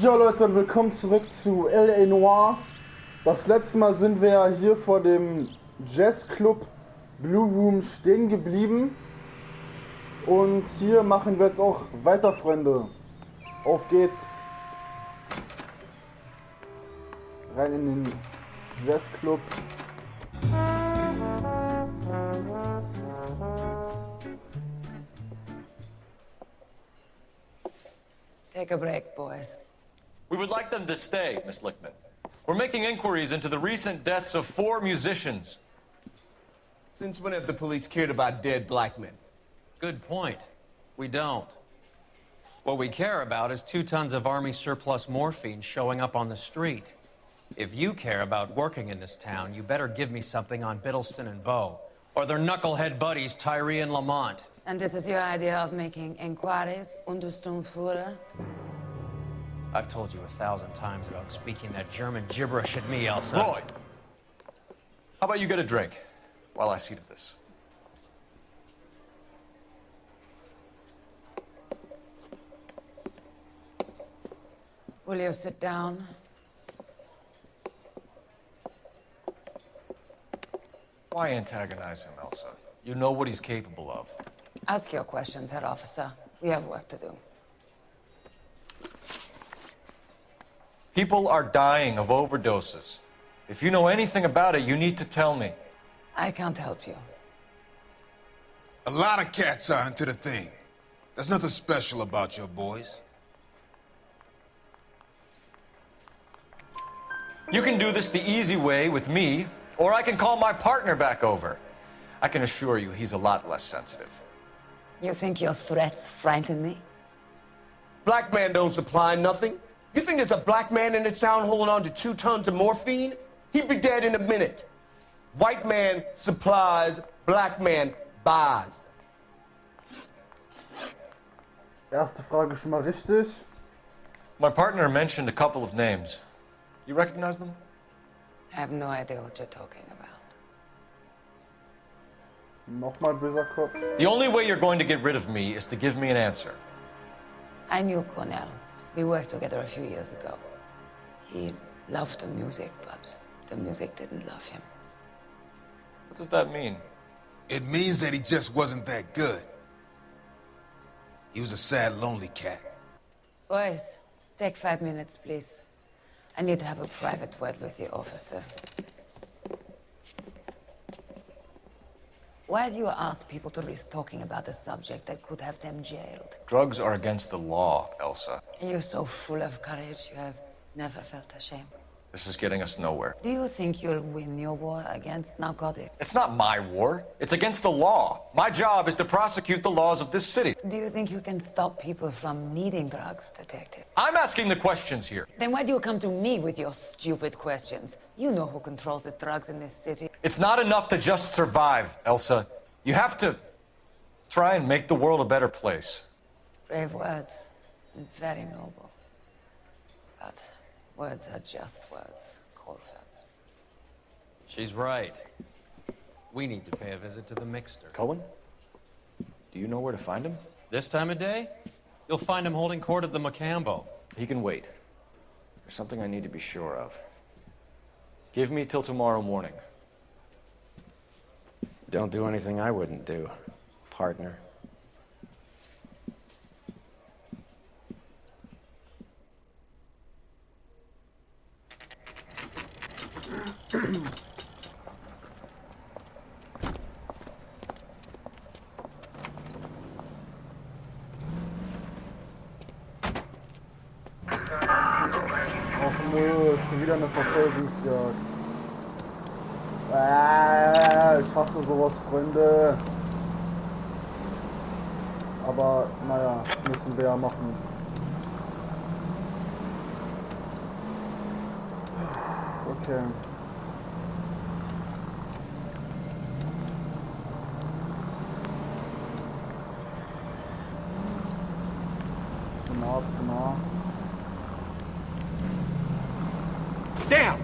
Ja Leute und willkommen zurück zu L.A. Noire. Das letzte Mal sind wir ja hier vor dem Jazzclub Blue Room stehen geblieben. Und hier machen wir jetzt auch weiter, Freunde. Auf geht's. Rein in den Jazzclub. Take a break, boys. We would like them to stay, Miss Lickman. We're making inquiries into the recent deaths of 4 musicians. Since when have the police cared about dead black men? Good point. We don't. What we care about is 2 tons of Army surplus morphine showing up on the street. If you care about working in this town, you better give me something on Biddleston and Bow, or their knucklehead buddies Tyree and Lamont. And this is your idea of making inquiries, Untersturmführer? I've told you 1,000 times about speaking that German gibberish at me, Elsa. Roy, how about you get a drink while I see to this? Will you sit down? Why antagonize him, Elsa? You know what he's capable of. Ask your questions, Herr Officer. We have work to do. People are dying of overdoses. If you know anything about it, you need to tell me. I can't help you. A lot of cats are into the thing. There's nothing special about your boys. You can do this the easy way with me, or I can call my partner back over. I can assure you he's a lot less sensitive. You think your threats frighten me? Black man don't supply nothing. You think there's a black man in this town holding on to 2 tons of morphine? He'd be dead in a minute. White man supplies, black man buys. Erste Frage schon mal richtig. My partner mentioned a couple of names. You recognize them? I have no idea what you're talking about. Nochmal böser Kopf. The only way you're going to get rid of me is to give me an answer. I knew Cornell. We worked together a few years ago. He loved the music, but the music didn't love him. What does that mean? It means that he just wasn't that good. He was a sad, lonely cat. Boys, take 5 minutes, please. I need to have a private word with you, officer. Why do you ask people to risk talking about a subject that could have them jailed? Drugs are against the law, Elsa. You're so full of courage, you have never felt ashamed. This is getting us nowhere. Do you think you'll win your war against narcotics? It's not my war. It's against the law. My job is to prosecute the laws of this city. Do you think you can stop people from needing drugs, detective? I'm asking the questions here. Then why do you come to me with your stupid questions? You know who controls the drugs in this city. It's not enough to just survive, Elsa. You have to try and make the world a better place. Brave words, and very noble. But words are just words, Colfax. She's right. We need to pay a visit to the mixer. Cohen? Do you know where to find him? This time of day, you'll find him holding court at the Macambo. He can wait. There's something I need to be sure of. Give me till tomorrow morning. Don't do anything I wouldn't do, partner. Och nö, schon wieder eine Verfolgungsjagd. Ich hasse sowas, Freunde. Aber naja, müssen wir ja machen. Okay. Zu nah, zu nah. Damn!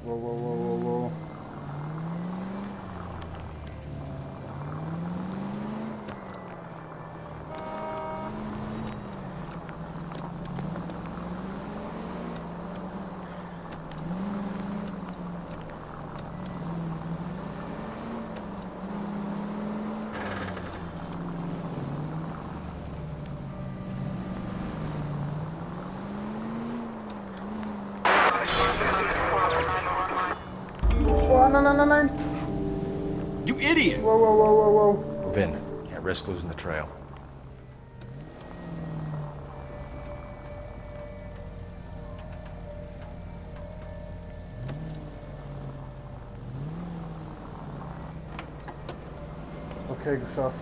Whoa, whoa, whoa, whoa, whoa. nein, nein. You idiot! Wow, wow, wow, wow, wow. Move in. Can't risk losing the trail. Okay, geschafft.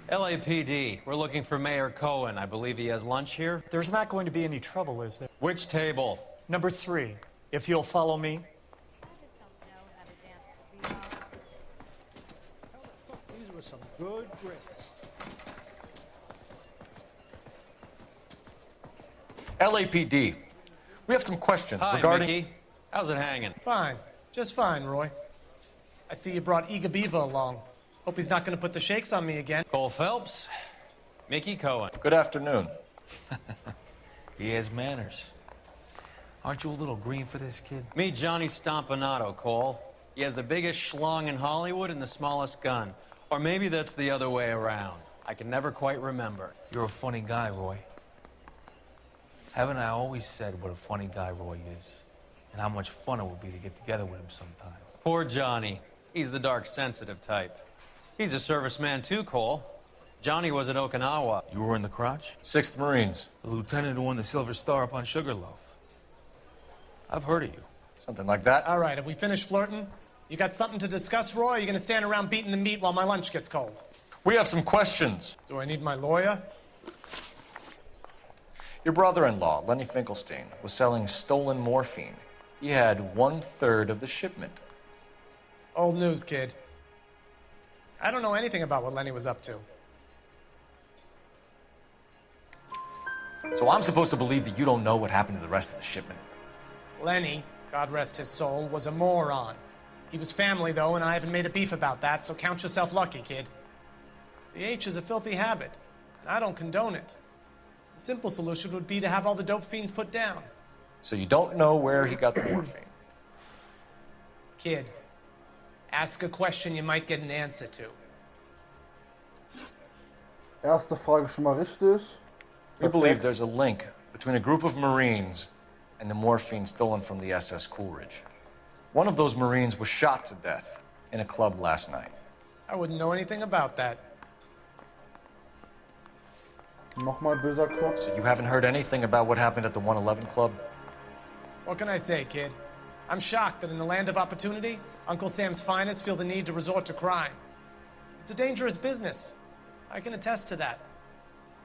LAPD, we're looking for Mayor Cohen. I believe he has lunch here. There's not going to be any trouble, is there? Which table? Number 3, if you'll follow me. These were some good grits. LAPD, we have some questions Hi, regarding... Mickey. How's it hanging? Fine. Just fine, Roy. I see you brought Iga Beaver along. Hope he's not going to put the shakes on me again. Cole Phelps, Mickey Cohen. Good afternoon. He has manners. Aren't you a little green for this kid? Meet Johnny Stompanato, Cole. He has the biggest schlong in Hollywood and the smallest gun. Or maybe that's the other way around. I can never quite remember. You're a funny guy, Roy. Haven't I always said what a funny guy Roy is? And how much fun it would be to get together with him sometime. Poor Johnny. He's the dark, sensitive type. He's a serviceman too, Cole. Johnny was at Okinawa. You were in the crotch? 6th Marines. The lieutenant who won the Silver Star up on Sugarloaf. I've heard of you. Something like that. All right, have we finished flirting? You got something to discuss, Roy? Or are you going to stand around beating the meat while my lunch gets cold? We have some questions. Do I need my lawyer? Your brother-in-law, Lenny Finkelstein, was selling stolen morphine. He had 1/3 of the shipment. Old news, kid. I don't know anything about what Lenny was up to. So I'm supposed to believe that you don't know what happened to the rest of the shipment? Lenny, God rest his soul, was a moron. He was family, though, and I haven't made a beef about that, so count yourself lucky, kid. The H is a filthy habit, and I don't condone it. The simple solution would be to have all the dope fiends put down. So you don't know where he got the morphine? Kid, ask a question you might get an answer to. Erste Frage schon mal richtig. We believe there's a link between a group of Marines and the morphine stolen from the SS Coolidge. One of those Marines was shot to death in a club last night. I wouldn't know anything about that. Nochmal böser Kopf. So you haven't heard anything about what happened at the 111 Club? What can I say, kid? I'm shocked that in the land of opportunity, Uncle Sam's finest feel the need to resort to crime. It's a dangerous business. I can attest to that.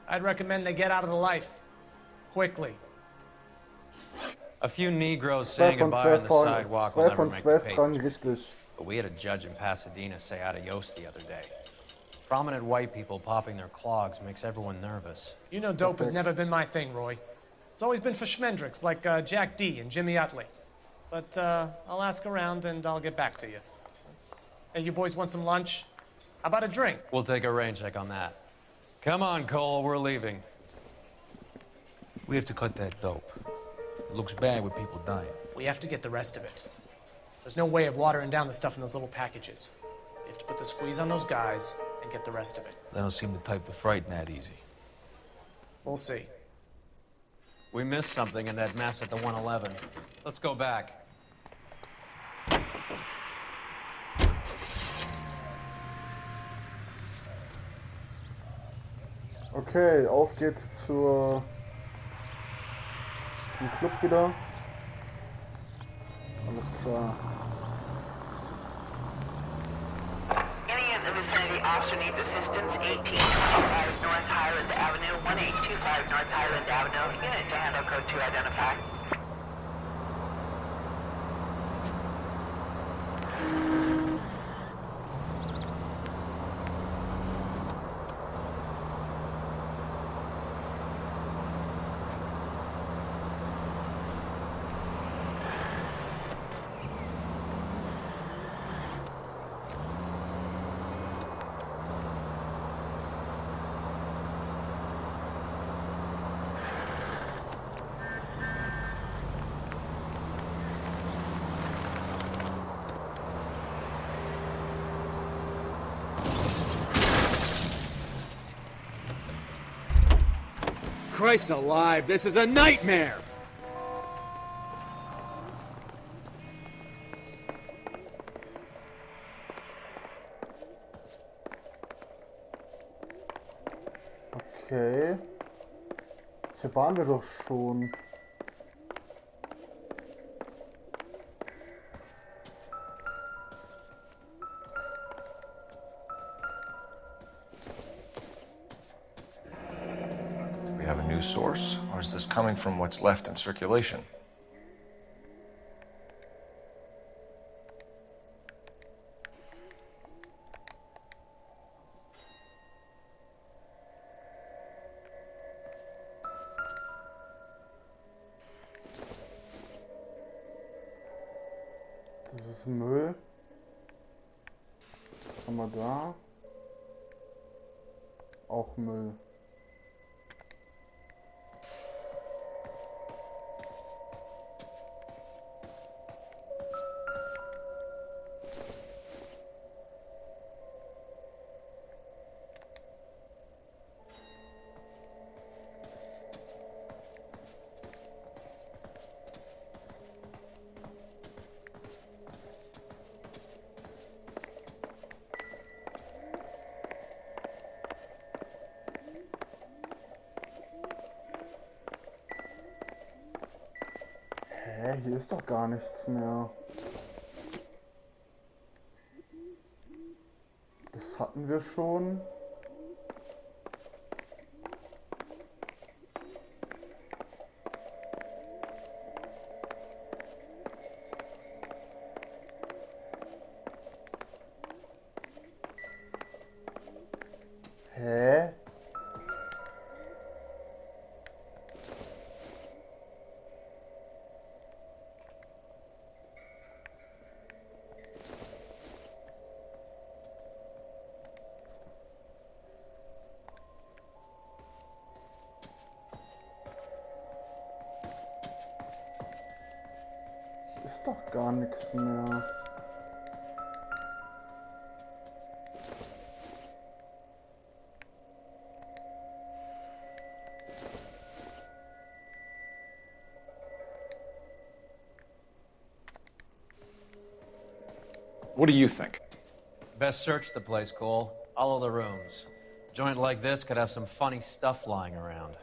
I'd recommend they get out of the life. Quickly. A few Negroes saying goodbye on the sidewalk will never make the papers. But we had a judge in Pasadena say adios the other day. Prominent white people popping their clogs makes everyone nervous. You know dope has never been my thing, Roy. It's always been for schmendricks like Jack D and Jimmy Utley. But I'll ask around and I'll get back to you. Hey, you boys want some lunch? How about a drink? We'll take a rain check on that. Come on, Cole, we're leaving. We have to cut that dope. It looks bad with people dying. We have to get the rest of it. There's no way of watering down the stuff in those little packages. You have to put the squeeze on those guys and get the rest of it. They don't seem the type to frighten that easy. We'll see. We missed something in that mess at the 111. Let's go back. Okay, auf geht's zum Club wieder. Alles klar. Any of the vicinity officer needs assistance, 1825 North Highland Avenue, 1825 North Highland Avenue. Unit to handle code 2 identify. Christ alive, this is a nightmare! Okay. Hier waren wir doch schon. Do we have a new source, or is this coming from what's left in circulation? Das ist Müll. Was haben wir da? Auch Müll. Hä, hier ist doch gar nichts mehr. Das hatten wir schon. Hä? Ist doch gar nichts mehr. What do you think? Best search the place, Cole. All of the rooms. A joint like this could have some funny stuff lying around.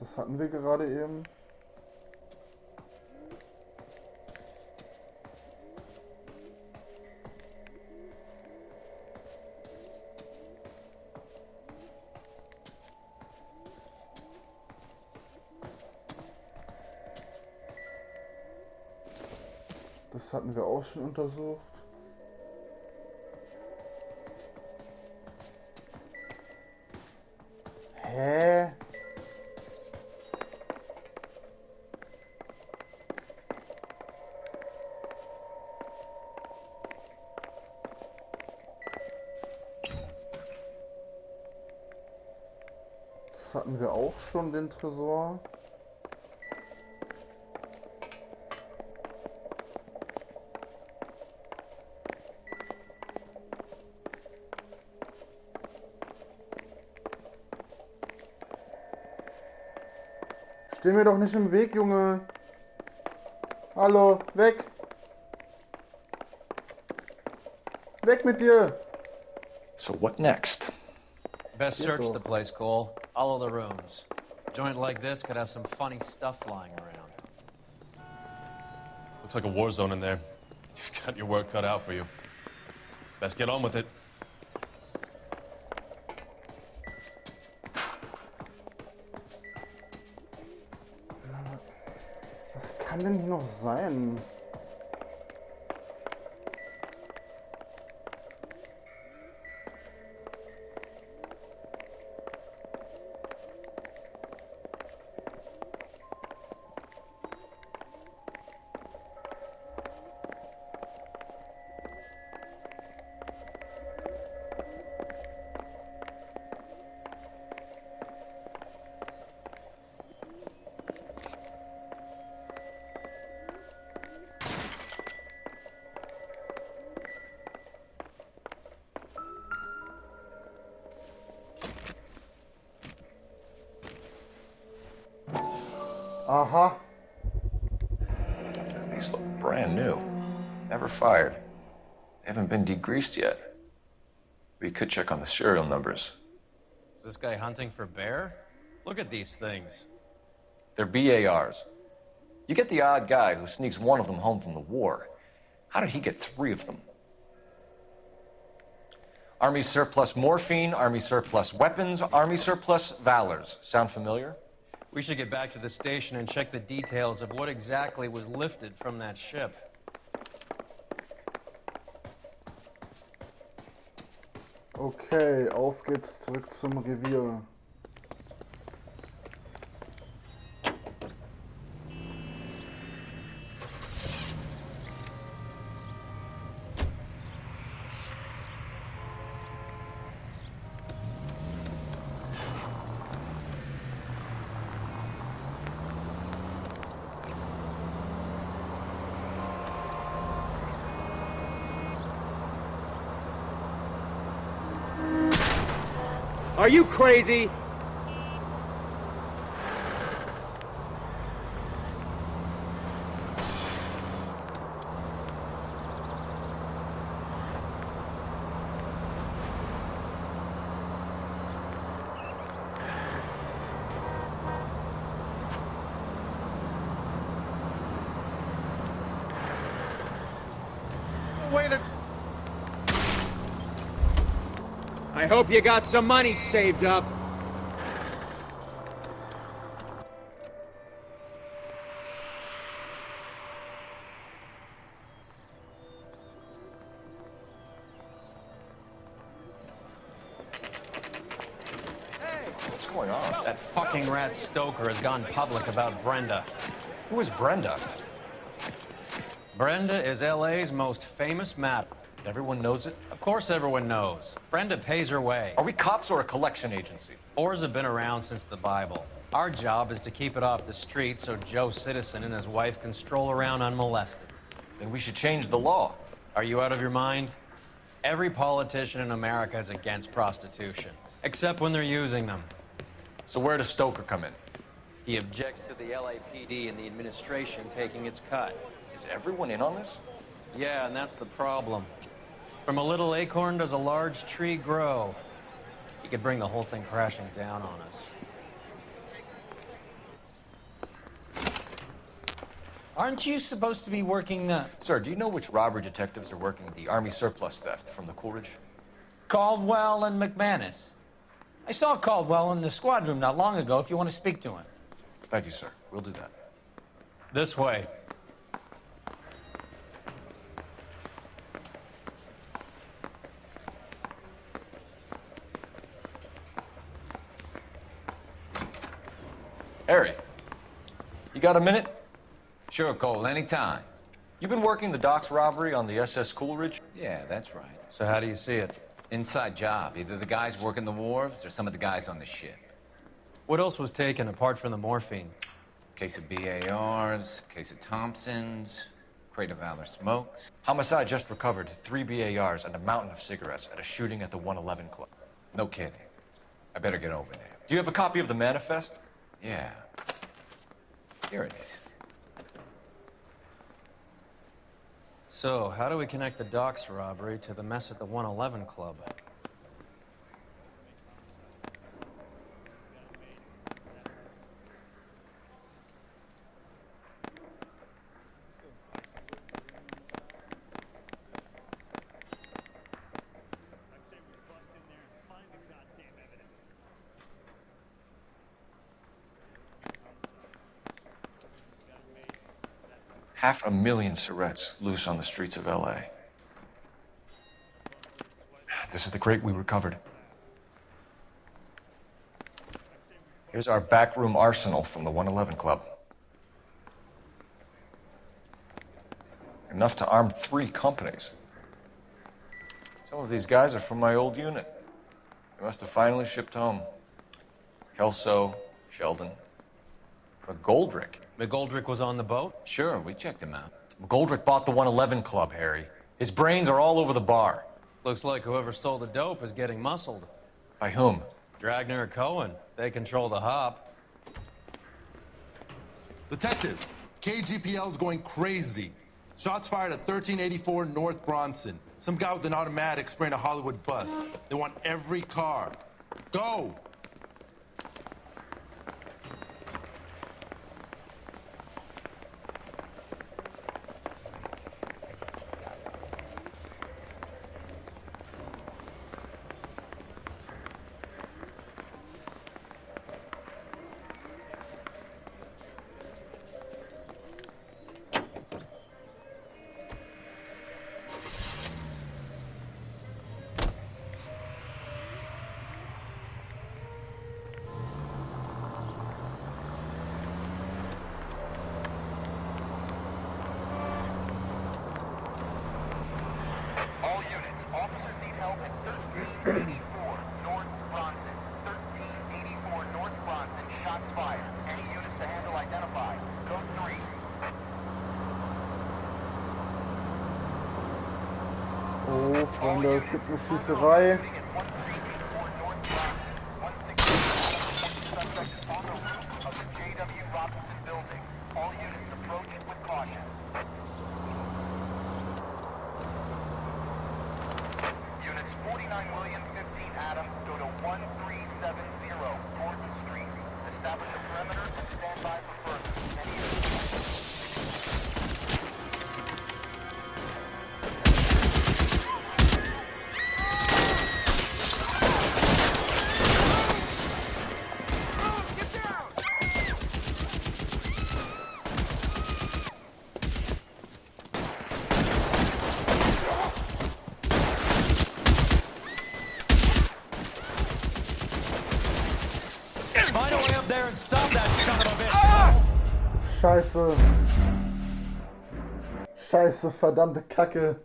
Das hatten wir gerade eben. Das hatten wir auch schon untersucht. Hä? Das hatten wir auch schon, den Tresor. Steh mir doch nicht im Weg, Junge. Hallo, weg. Weg mit dir. So what next? Best search the place, Cole. Follow the rooms. A joint like this could have some funny stuff lying around. Looks like a war zone in there. You've got your work cut out for you. Best get on with it. Was kann denn hier noch sein? Aha. These look brand new. Never fired. They haven't been degreased yet. We could check on the serial numbers. Is this guy hunting for bear? Look at these things. They're BARs. You get the odd guy who sneaks one of them home from the war. How did he get 3 of them? Army surplus morphine, Army surplus weapons, Army surplus valors. Sound familiar? We should get back to the station and check the details of what exactly was lifted from that ship. Okay, auf geht's zurück zum Revier. Are you crazy? Wait a... I hope you got some money saved up. What's going on? That fucking rat Stoker has gone public about Brenda. Who is Brenda? Brenda is LA's most famous madam. Everyone knows it? Of course everyone knows. Brenda pays her way. Are we cops or a collection agency? Whores have been around since the Bible. Our job is to keep it off the street so Joe Citizen and his wife can stroll around unmolested. Then we should change the law. Are you out of your mind? Every politician in America is against prostitution, except when they're using them. So where does Stoker come in? He objects to the LAPD and the administration taking its cut. Is everyone in on this? Yeah, and that's the problem. From a little acorn does a large tree grow. He could bring the whole thing crashing down on us. Aren't you supposed to be working the... Sir, do you know which robbery detectives are working the Army surplus theft from the Coolidge? Caldwell and McManus? I saw Caldwell in the squad room not long ago if you want to speak to him. Thank you, sir. We'll do that. This way. Harry, you got a minute? Sure, Cole, anytime. You've been working the docks robbery on the SS Coolidge? Yeah, that's right. So how do you see it? Inside job. Either the guys working the wharves or some of the guys on the ship. What else was taken apart from the morphine? Case of BARs, case of Thompsons, crate of Valor smokes. Homicide just recovered 3 BARs and a mountain of cigarettes at a shooting at the 111 Club. No kidding. I better get over there. Do you have a copy of the manifest? Yeah. Here it is. So, how do we connect the docks robbery to the mess at the 111 Club? $500,000 cigarettes loose on the streets of LA. This is the crate we recovered. Here's our backroom arsenal from the 111 Club. Enough to arm 3 companies. Some of these guys are from my old unit. They must have finally shipped home. Kelso, Sheldon, McGoldrick. McGoldrick was on the boat? Sure, we checked him out. McGoldrick bought the 111 Club, Harry. His brains are all over the bar. Looks like whoever stole the dope is getting muscled. By whom? Dragner or Cohen. They control the hop. Detectives, KGPL's going crazy. Shots fired at 1384 North Bronson. Some guy with an automatic spraying a Hollywood bus. They want every car. Go! All units, officers need help at 1384 North Bronson. 1384 North Bronson, shots fired. Any units to handle identified. Code 3. Oh, Freunde, es gibt eine Schießerei. All units approach with caution. Units 49 William, 15 Adam, go to 1370 Gordon Street. Establish a perimeter and stand by for further. Any Find a way up there and stop that son of a bitch! Scheiße. Scheiße, verdammte Kacke.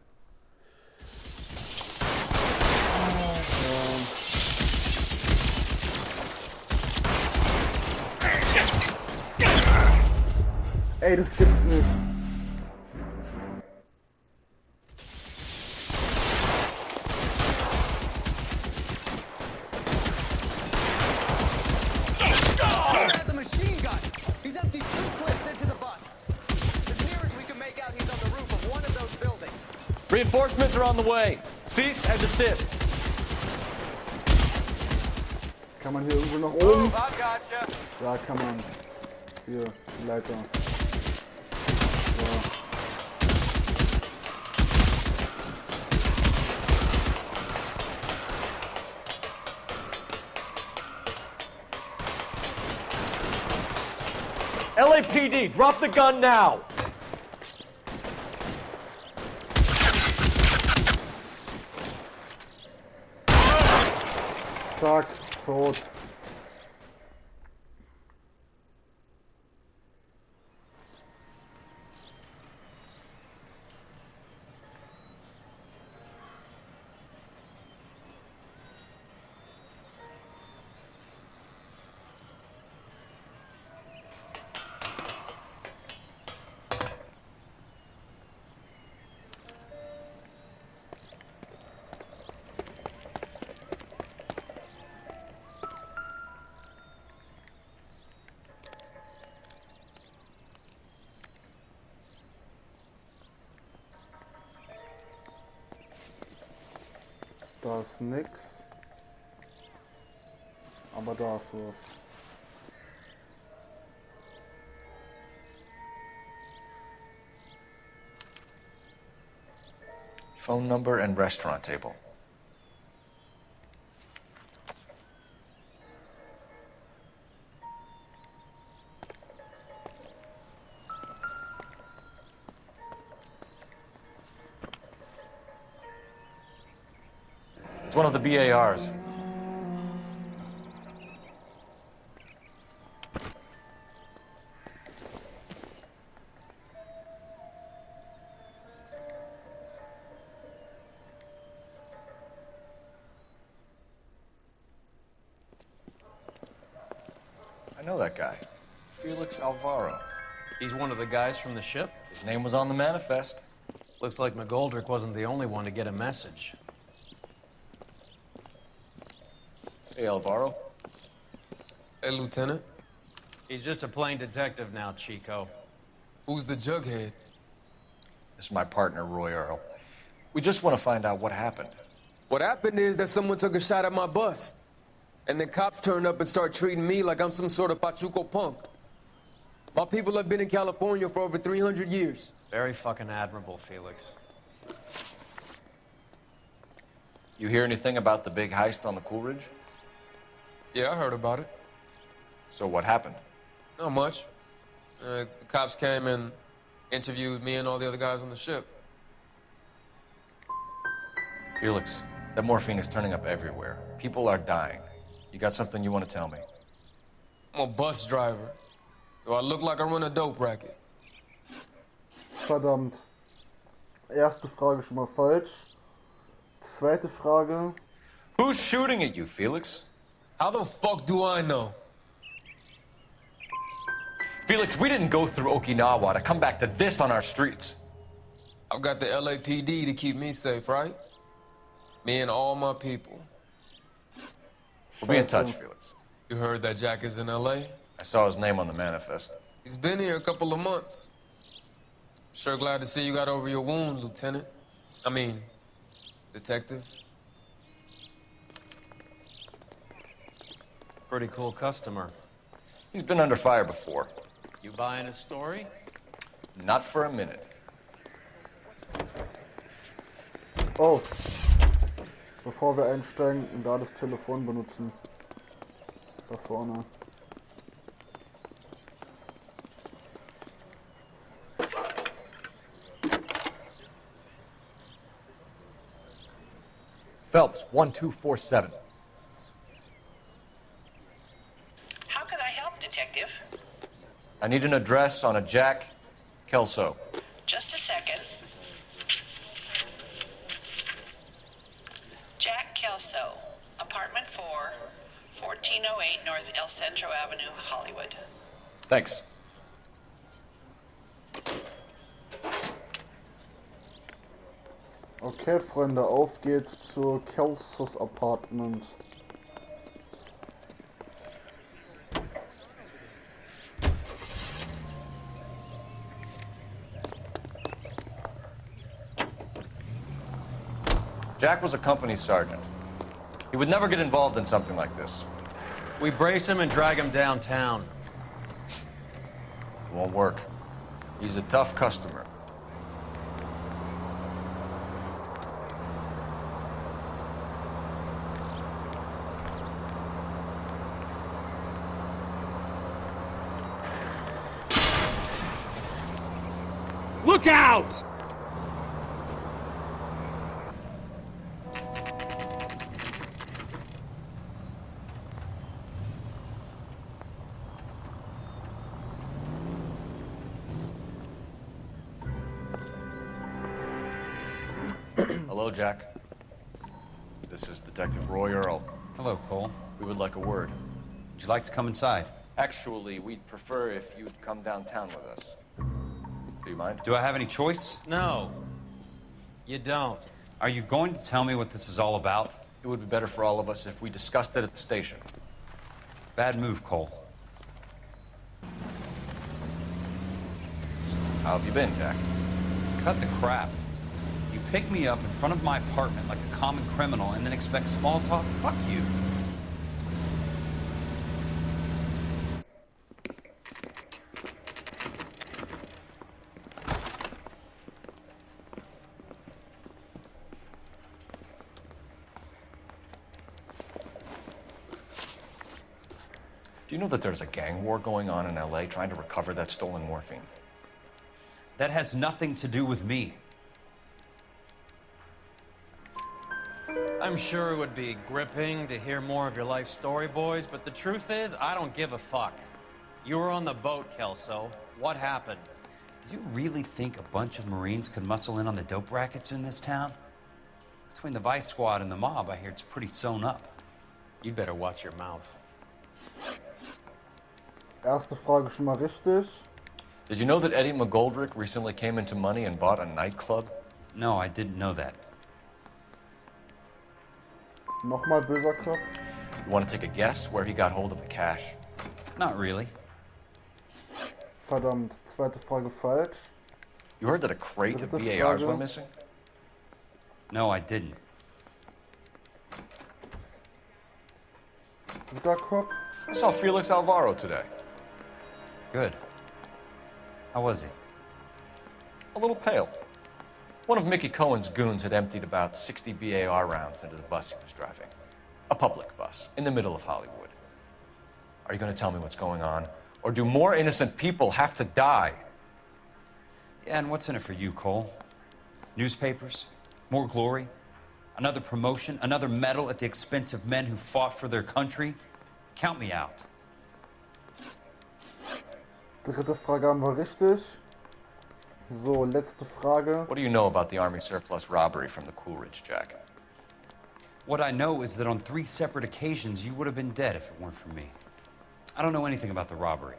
Ey, das gibt's nicht. Has a machine gun. He's emptied 2 clips into the bus. As near as we can make out, he's on the roof of one of those buildings. Reinforcements are on the way. Cease and desist. Kann man hier irgendwo nach oben? I've gotcha. Ja, kann man. Hier, die Leiter. So. LAPD, drop the gun now! Zack, tot. Da ist nix. Aber da ist was. Phone number and restaurant table. It's one of the BARs. I know that guy. Felix Alvaro. He's one of the guys from the ship? His name was on the manifest. Looks like McGoldrick wasn't the only one to get a message. Hey, Alvaro. Hey, Lieutenant. He's just a plain detective now, Chico. Who's the jughead? This is my partner, Roy Earl. We just want to find out what happened. What happened is that someone took a shot at my bus. And then cops turned up and start treating me like I'm some sort of Pachuco punk. My people have been in California for over 300 years. Very fucking admirable, Felix. You hear anything about the big heist on the Coolidge? Yeah, I heard about it. So what happened? Not much. The cops came and interviewed me and all the other guys on the ship. Felix, that morphine is turning up everywhere. People are dying. You got something you want to tell me? I'm a bus driver. Do I look like I run a dope racket? Verdammt. Erste Frage schon mal falsch. Zweite Frage. Who's shooting at you, Felix? How the fuck do I know? Felix, we didn't go through Okinawa to come back to this on our streets. I've got the LAPD to keep me safe, right? Me and all my people. We'll be in touch, Felix. You heard that Jack is in LA? I saw his name on the manifest. He's been here a couple of months. Sure glad to see you got over your wound, Lieutenant. I mean, Detective. Pretty cool customer. He's been under fire before. You buying a story? Not for a minute. Oh. Bevor wir einsteigen und da das Telefon benutzen. Da vorne. Phelps, 1247. How can I help, Detective? I need an address on a Jack Kelso. Just a second. Jack Kelso, apartment 4, 1408 North El Centro Avenue, Hollywood. Thanks. Okay, Freunde, auf geht's zu Kelsos Apartment. Jack was a company sergeant. He would never get involved in something like this. We brace him and drag him downtown. It won't work. He's a tough customer. Look out! Hello, Jack. This is Detective Roy Earl. Hello, Cole. We would like a word. Would you like to come inside? Actually, we'd prefer if you'd come downtown with us. Do you mind? Do I have any choice? No, you don't. Are you going to tell me what this is all about? It would be better for all of us if we discussed it at the station. Bad move, Cole. How have you been, Jack? Cut the crap. You pick me up in front of my apartment like a common criminal and then expect small talk? Fuck you. Do you know that there's a gang war going on in LA trying to recover that stolen morphine? That has nothing to do with me. I'm sure it would be gripping to hear more of your life story, boys, but the truth is, I don't give a fuck. You were on the boat, Kelso. What happened? Do you really think a bunch of Marines could muscle in on the dope rackets in this town? Between the Vice Squad and the mob, I hear it's pretty sewn up. You better watch your mouth. Erste Frage schon mal richtig. Did you know that Eddie McGoldrick recently came into money and bought a nightclub? No, I didn't know that. Nochmal böser Kopf. You want to take a guess where he got hold of the cash? Not really. Verdammt, zweite Frage falsch. You heard that a crate of Dritte BARs Frage. went missing? No, I didn't. Guter Kopf. I saw Felix Alvaro today. Good. How was he? A little pale. One of Mickey Cohen's goons had emptied about 60 BAR rounds into the bus he was driving. A public bus, in the middle of Hollywood. Are you going to tell me what's going on? Or do more innocent people have to die? Yeah, and what's in it for you, Cole? Newspapers? More glory? Another promotion? Another medal at the expense of men who fought for their country? Count me out. Dritte Frage haben wir richtig. So, letzte Frage. What do you know about the Army surplus robbery from the Coolidge, Jack? What I know is that on 3 separate occasions, you would have been dead if it weren't for me. I don't know anything about the robbery.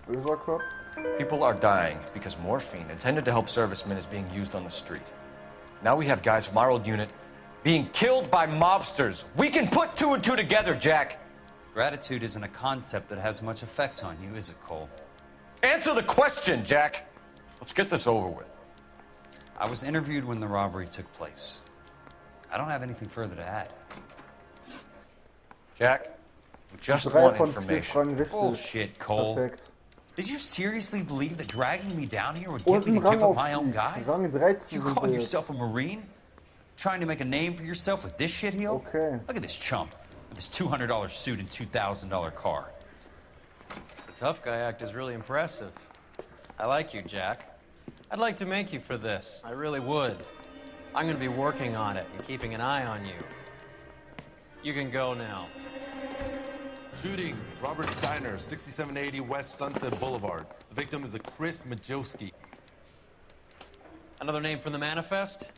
Böser Kopf. People are dying because morphine intended to help servicemen is being used on the street. Now we have guys from our old unit being killed by mobsters. We can put 2 and 2 together, Jack. Gratitude isn't a concept that has much effect on you, is it, Cole? Answer the question, Jack. Let's get this over with. I was interviewed when the robbery took place. I don't have anything further to add. Jack, we just 3 want von 4 information. Fragen richtig. Bullshit, Cole. Perfekt. Did you seriously believe that dragging me down here would get Und me ein to Rang give up my own aufstieg. guys? Rang 13 You sind call wir jetzt. yourself a Marine? Trying to make a name for yourself with this shitheel? Okay. Look at this chump with this $200 suit and $2,000 car. The tough guy act is really impressive. I like you, Jack. I'd like to make you for this. I really would. I'm gonna be working on it and keeping an eye on you. You can go now. Shooting, Robert Steiner, 6780 West Sunset Boulevard. The victim is a Chris Majowski. Another name from the manifest?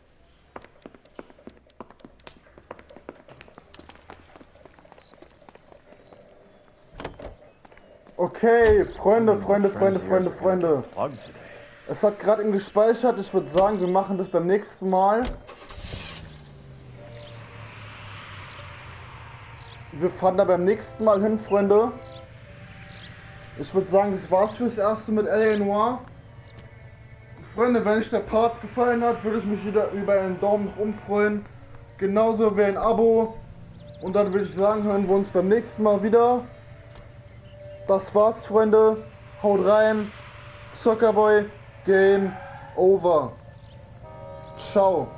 Okay, Freunde. Es hat gerade eben gespeichert. Ich würde sagen, wir machen das beim nächsten Mal. Wir fahren da beim nächsten Mal hin, Freunde. Ich würde sagen, das war's fürs Erste mit LA Noire. Freunde, wenn euch der Part gefallen hat, würde ich mich wieder über einen Daumen nach oben freuen. Genauso wie ein Abo. Und dann würde ich sagen, hören wir uns beim nächsten Mal wieder. Das war's, Freunde. Haut rein. Zuckerboy, Game over. Ciao.